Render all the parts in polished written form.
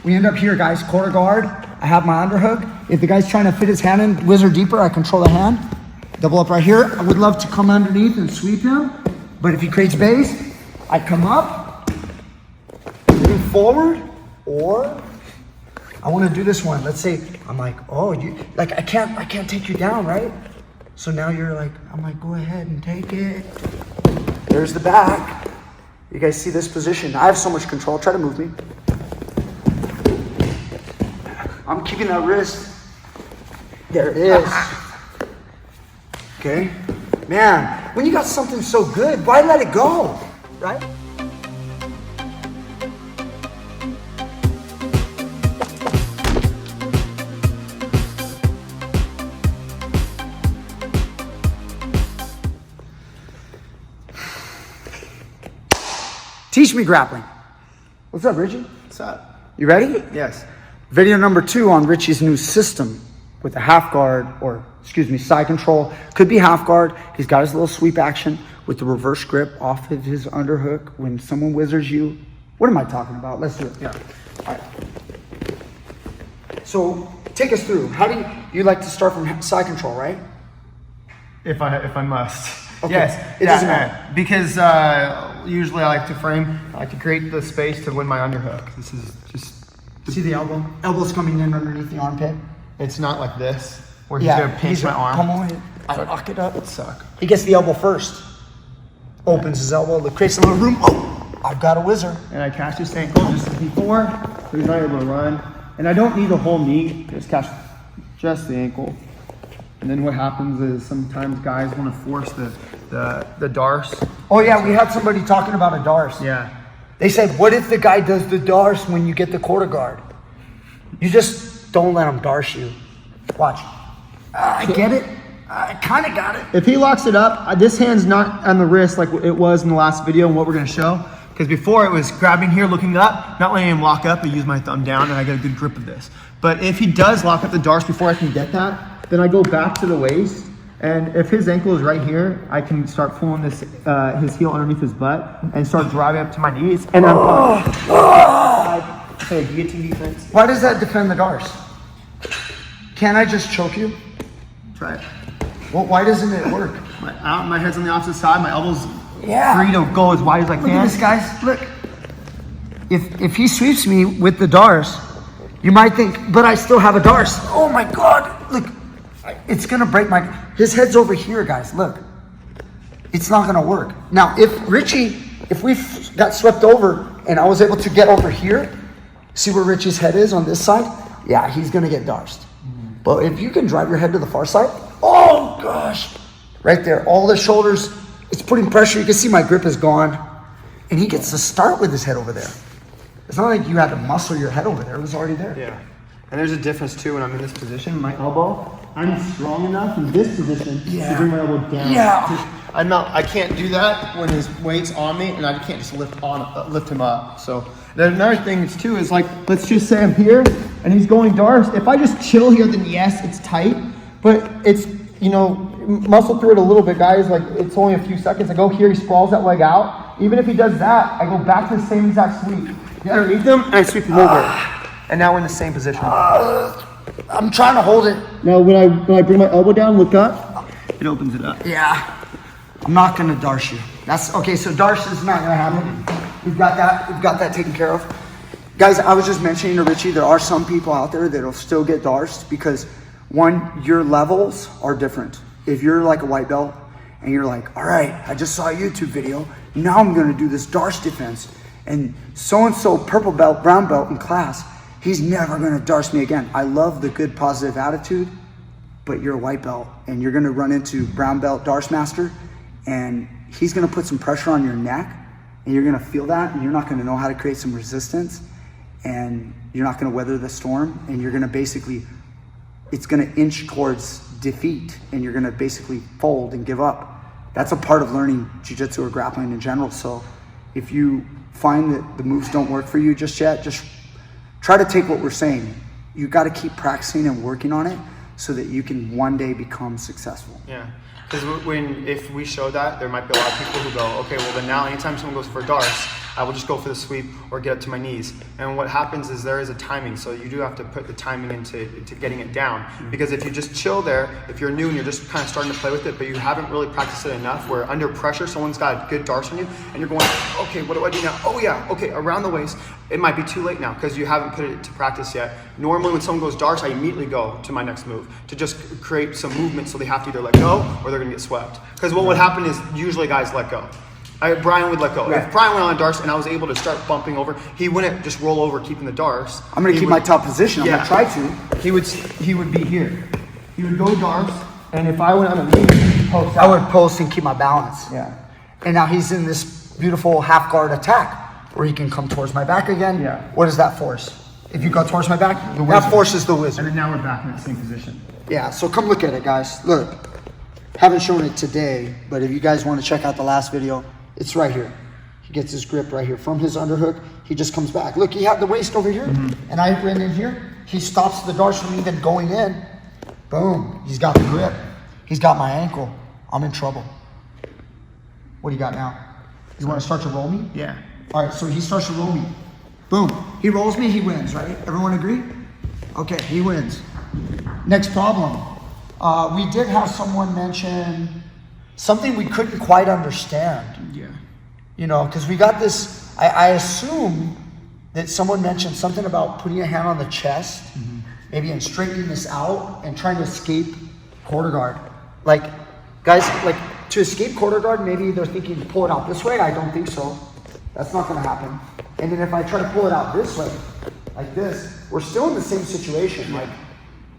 we end up here, guys. Quarter guard. I have my underhook. If the guy's trying to fit his hand in, whizzer deeper, I control the hand. Double up right here. I would love to come underneath and sweep him, but if he creates base, I come up, move forward, or I want to do this one. Let's say I'm like, oh, you like I can't take you down, right? So now you're like, I'm like, go ahead and take it. There's the back. You guys see this position? I have so much control. Try to move me. I'm keeping that wrist. There it is. Okay. Man, when you got something so good, why let it go? Right? Teach me grappling. What's up, Richie? What's up? You ready? Yes. Video number 2 on Richie's new system with a half guard, or excuse me, side control. Could be half guard. He's got his little sweep action with the reverse grip off of his underhook when someone whizzers you. What am I talking about? Let's do it. Yeah. All right. So take us through. How do you like to start from side control, right? If I must. Okay. Yes. It doesn't matter. Because usually I like to frame. I like to create the space to win my underhook. This is just. See the elbow? Elbow's coming in underneath the armpit. It's not like this, where he's gonna pinch my arm. Come on, I lock it up. It suck. He gets the elbow first. Opens his elbow, creates a little room. Oh, I've got a whizzer. And I catch this ankle just as before, so he's not able to run. And I don't need the whole knee, just catch just the ankle. And then what happens is sometimes guys want to force the darce. Oh yeah, we had somebody talking about a darce. Yeah. They said, what if the guy does the darce when you get the quarter guard? You just don't let him darce you. Watch. I get it. I kind of got it. If he locks it up, this hand's not on the wrist like it was in the last video and what we're going to show. Because before it was grabbing here, looking up, not letting him lock up. I use my thumb down and I get a good grip of this. But if he does lock up the darce before I can get that, then I go back to the waist. And if his ankle is right here, I can start pulling this his heel underneath his butt and start driving up to my knees. And I'm hey, guillotine defense. Why does that defend the darce? Can't I just choke you? Try it. Well, why doesn't it work? My head's on the opposite side. My elbow's Yeah. free to go as wide as I can. Look at this, guys. Look. If he sweeps me with the darce, you might think, but I still have a darce. Oh my God. Look. It's going to break his head's over here, guys. Look. It's not going to work. Now, if we got swept over and I was able to get over here, see where Richie's head is on this side? Yeah, he's going to get darced. But if you can drive your head to the far side, oh gosh, right there, all the shoulders, it's putting pressure. You can see my grip is gone. And he gets to start with his head over there. It's not like you had to muscle your head over there. It was already there. Yeah. And there's a difference too when I'm in this position. My elbow, I'm strong enough in this position to bring my elbow down. Yeah. I can't do that when his weight's on me, and I can't just lift him up. So then another thing too is like, let's just say I'm here and he's going darce. If I just chill here, then yes, it's tight, but it's, muscle through it a little bit, guys. Like it's only a few seconds. I go here, he sprawls that leg out. Even if he does that, I go back to the same exact sweep. Underneath him, and I sweep him over. And now we're in the same position. I'm trying to hold it. Now when I bring my elbow down, look up, it opens it up. Yeah. I'm not going to darce you. That's okay. So darce is not going to happen. We've got that taken care of. Guys, I was just mentioning to Richie, there are some people out there that'll still get darced because one, your levels are different. If you're like a white belt and you're like, all right, I just saw a YouTube video. Now I'm going to do this darce defense. And so-and-so purple belt, brown belt in class, he's never going to darce me again. I love the good positive attitude, but you're a white belt and you're going to run into brown belt darce master and he's going to put some pressure on your neck and you're going to feel that and you're not going to know how to create some resistance and you're not going to weather the storm and you're going to basically, it's going to inch towards defeat and you're going to basically fold and give up. That's a part of learning jiu-jitsu or grappling in general. So if you find that the moves don't work for you just yet, just try to take what we're saying. You got to keep practicing and working on it so that you can one day become successful. Yeah, because if we show that, there might be a lot of people who go, okay, well then now anytime someone goes for darce, I will just go for the sweep or get up to my knees. And what happens is there is a timing, so you do have to put the timing into getting it down. Because if you just chill there, if you're new and you're just kind of starting to play with it, but you haven't really practiced it enough, where under pressure, someone's got a good darce on you, and you're going, okay, what do I do now? Oh yeah, okay, around the waist. It might be too late now because you haven't put it to practice yet. Normally when someone goes darce, I immediately go to my next move to just create some movement, so they have to either let go or they're gonna get swept. Because what would happen is usually guys let go. Brian would let go. Right. If Brian went on a darce and I was able to start bumping over, he wouldn't just roll over keeping the darce. I'm gonna keep my top position. I'm gonna try to. He would be here. He would go darce, and if I went on a knee, he'd post out. I would post and keep my balance. Yeah. And now he's in this beautiful half guard attack where he can come towards my back again. Yeah. What does that force? If you go towards my back, The that wizard. forces the wizard. And then now we're back in that same position. Yeah, so come look at it, guys. Look, haven't shown it today, but if you guys want to check out the last video, it's right here. He gets his grip right here. From his underhook, he just comes back. Look, he had the waist over here, and I went in here. He stops the darts from even going in. Boom, he's got the grip. He's got my ankle. I'm in trouble. What do you got now? You want to start to roll me? Yeah. All right, so he starts to roll me. Boom. He rolls me, he wins, right? Everyone agree? Okay, he wins. Next problem. We did have someone mention something we couldn't quite understand. Yeah. You know, because we got this, I assume that someone mentioned something about putting a hand on the chest, maybe and straightening this out and trying to escape quarter guard. Like, guys, like to escape quarter guard, maybe they're thinking to pull it out this way. I don't think so. That's not gonna happen. And then if I try to pull it out this way, like this, we're still in the same situation.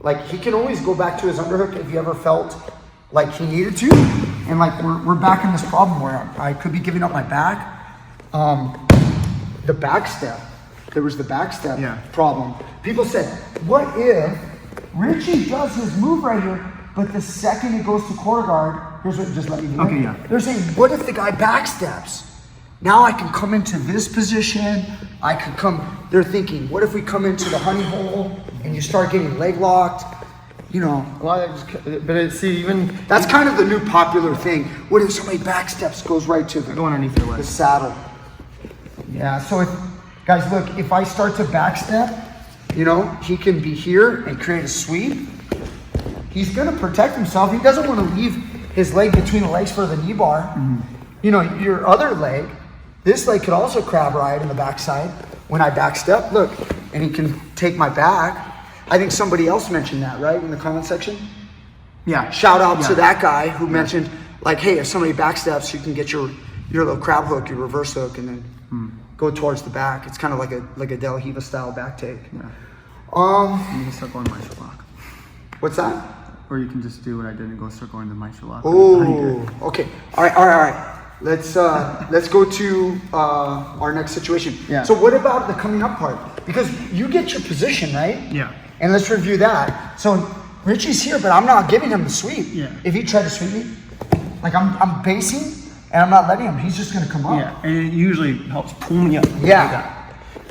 Like he can always go back to his underhook if he ever felt like he needed to. And like we're back in this problem where I could be giving up my back. The back step, there was the back step problem. People said, what if Richie does his move right here, but the second he goes to quarter guard, here's what, just let me do it. Okay, yeah. They're saying, what if the guy backsteps? Now I can come into this position. I could come, they're thinking, what if we come into the honey hole and you start getting leg locked? You know, A lot of but see, even that's kind of the new popular thing. What if somebody backsteps, goes right to go underneath your the leg. saddle? Yeah, so if, guys, look, if I start to backstep, you know, he can be here and create a sweep. He's gonna protect himself. He doesn't want to leave his leg between the legs for the knee bar. You know, your other leg, this leg could also crab ride in the backside when I backstep. Look, and he can take my back. I think somebody else mentioned that, right, in the comment section? Yeah. Shout out to that guy who mentioned, like, hey, if somebody backsteps, you can get your little crab hook, your reverse hook, and then go towards the back. It's kind of like a Del Hiva style back take. Yeah. You can start going Meister lock. What's that? Or you can just do what I did and go start going to Meister lock. Oh, okay. All right. Let's go to our next situation. Yeah. So what about the coming up part? Because you get your position, right? Yeah. And let's review that. So Richie's here, but I'm not giving him the sweep. Yeah. If he tried to sweep me, like I'm basing and I'm not letting him. He's just gonna come up. Yeah, and it usually helps pull me up. Yeah. Like that.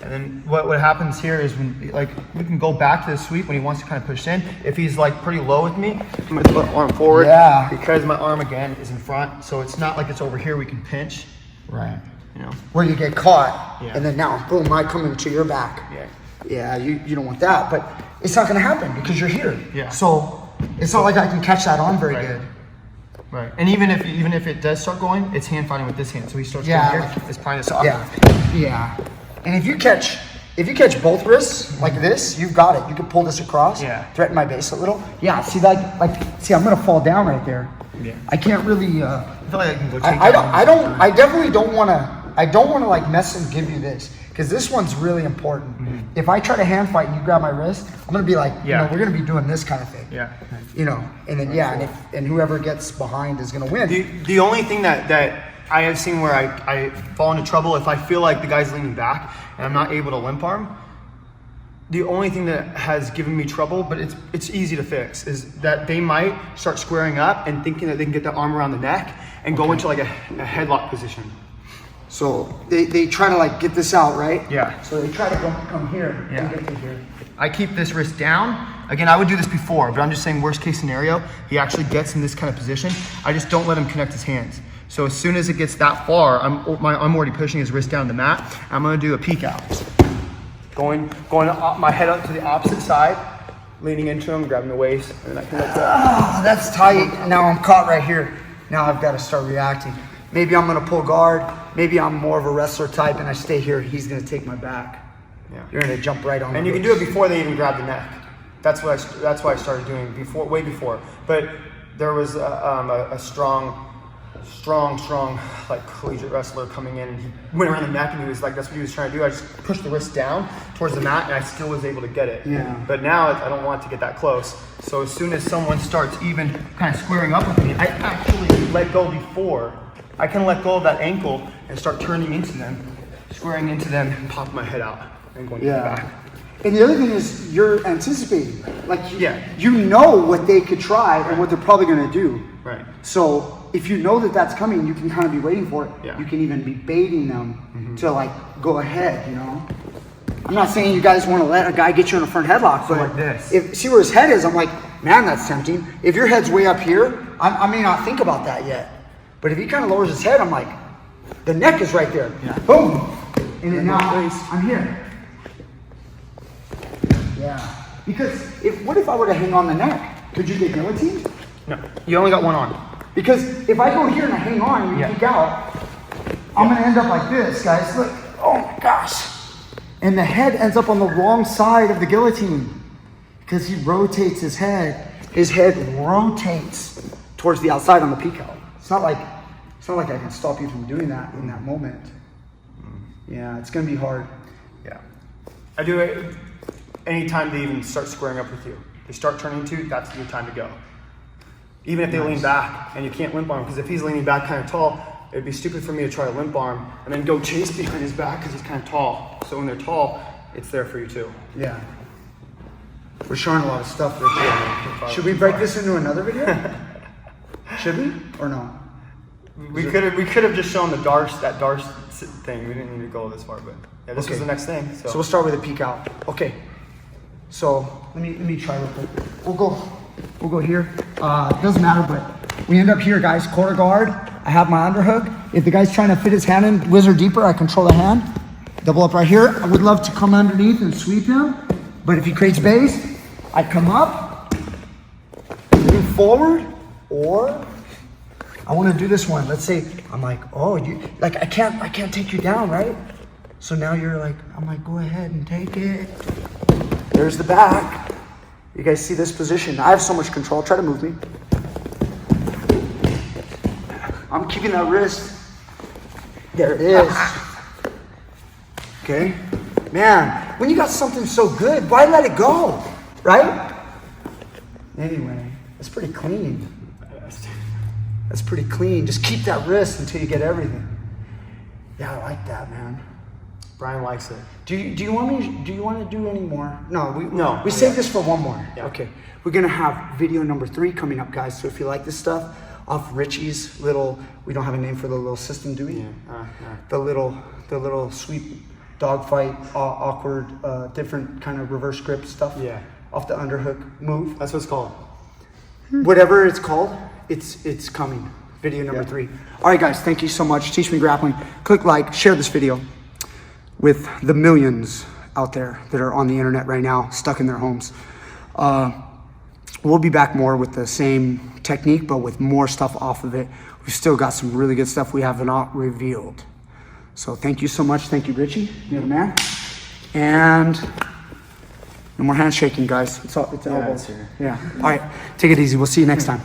And then what happens here is when, like, we can go back to the sweep when he wants to kind of push in. If he's like pretty low with me, I'm gonna put arm forward. Yeah. Because my arm again is in front, so it's not like it's over here. We can pinch. Right. You know. Where you get caught, Yeah. and then now, boom, I come into your back. Yeah. Yeah, you don't want that, but it's not gonna happen because you're here. Yeah. So it's not like I can catch that on very Right. good. Right. And even if it does start going, it's hand fighting with this hand. So he starts Yeah, going here. like- It's probably Yeah. And if you catch both wrists like this, you've got it. You can pull this across. Yeah. Threaten my base a little. Yeah. See, see, I'm gonna fall down right there. Yeah. I can't really. I feel like I can go take I definitely don't want to. I don't want to like mess and give you this because this one's really important. If I try to hand fight and you grab my wrist, I'm gonna be like, you know, we're gonna be doing this kind of thing. Yeah. You know, and then and whoever gets behind is gonna win. The only thing that I have seen where I fall into trouble if I feel like the guy's leaning back and I'm not able to limp arm. The only thing that has given me trouble, but it's easy to fix, is that they might start squaring up and thinking that they can get the arm around the neck and go into like a headlock position. So they try to like get this out, right? Yeah. So they try to come here Yeah. and get to here. I keep this wrist down. Again, I would do this before, but I'm just saying worst case scenario, he actually gets in this kind of position. I just don't let him connect his hands. So as soon as it gets that far, I'm already pushing his wrist down the mat. I'm gonna do a peek out. Going up, my head up to the opposite side, leaning into him, grabbing the waist, and then I can let go. Oh, that's tight. Now I'm caught right here. Now I've got to start reacting. Maybe I'm gonna pull guard. Maybe I'm more of a wrestler type and I stay here. He's gonna take my back. Yeah. You're gonna jump right on. And you can do it before they even grab the neck. That's why I started doing before, way before. But there was a strong, like collegiate wrestler coming in, and he went around the neck, and he was like, that's what he was trying to do. I just pushed the wrist down towards the mat, and I still was able to get it. Yeah. But now I don't want it to get that close. So as soon as someone starts even kind of squaring up with me, I actually let go before. I can let go of that ankle and start turning into them, squaring into them, and pop my head out and going to the back. And the other thing is you're anticipating. Like Yeah. you know what they could try and what they're probably gonna do. Right. So if you know that that's coming, you can kind of be waiting for it. Yeah. You can even be baiting them to like go ahead, you know? I'm not saying you guys want to let a guy get you in a front headlock, but like this. If see where his head is, I'm like, man, that's tempting. If your head's way up here, I may not think about that yet. But if he kind of lowers his head, I'm like, the neck is right there. Yeah. Boom. And then now I'm here. Yeah. Because what if I were to hang on the neck? Could you get guillotined? No, you only got one on. Because if I go here and I hang on and you kick out, I'm gonna end up like this, guys. Look, oh my gosh. And the head ends up on the wrong side of the guillotine because he rotates his head. His head rotates towards the outside on the peek out. It's not like I can stop you from doing that in that moment. Yeah, it's gonna be hard. Yeah. I do it anytime they even start squaring up with you. They start turning to, that's your time to go. Even if they lean back and you can't limp arm, because if he's leaning back kind of tall, it'd be stupid for me to try to limp arm and then go chase behind his back because he's kind of tall. So when they're tall, it's there for you too. Yeah. We're showing a lot of stuff right here. Should we break this into another video? Should we or no? We could have just shown that darce thing. We didn't need to go this far, but yeah, this was the next thing. So we'll start with a peek out. Okay. So let me try real quick. We'll go here. It doesn't matter, but we end up here, guys. Quarter guard. I have my underhook. If the guy's trying to fit his hand in, wizard deeper, I control the hand. Double up right here. I would love to come underneath and sweep him, but if he creates base, I come up, move forward, or I want to do this one. Let's say I'm like, oh, you like I can't take you down, right? So now you're like, I'm like, go ahead and take it. There's the back. You guys see this position? I have so much control. Try to move me. I'm keeping that wrist. There it is. Okay. Man, when you got something so good, why let it go? Right? Anyway, that's pretty clean. That's pretty clean. Just keep that wrist until you get everything. Yeah, I like that, man. Brian likes it. Do you want to do any more? No, we Yeah. saved this for one more. Yeah. Okay. We're gonna have video number 3 coming up, guys. So if you like this stuff, off Richie's little, we don't have a name for the little system, do we? Yeah. The little sweet dogfight, awkward, different kind of reverse grip stuff. Yeah. Off the underhook move. That's what it's called. Whatever it's called, it's coming. Video number 3. All right, guys. Thank you so much. Teach Me Grappling. Click like, share this video with the millions out there that are on the internet right now, stuck in their homes. We'll be back more with the same technique, but with more stuff off of it. We've still got some really good stuff we have not revealed. So thank you so much. Thank you, Richie. You're the man. And no more handshaking, guys. It's elbows. here. Yeah. All right. Take it easy. We'll see you next time.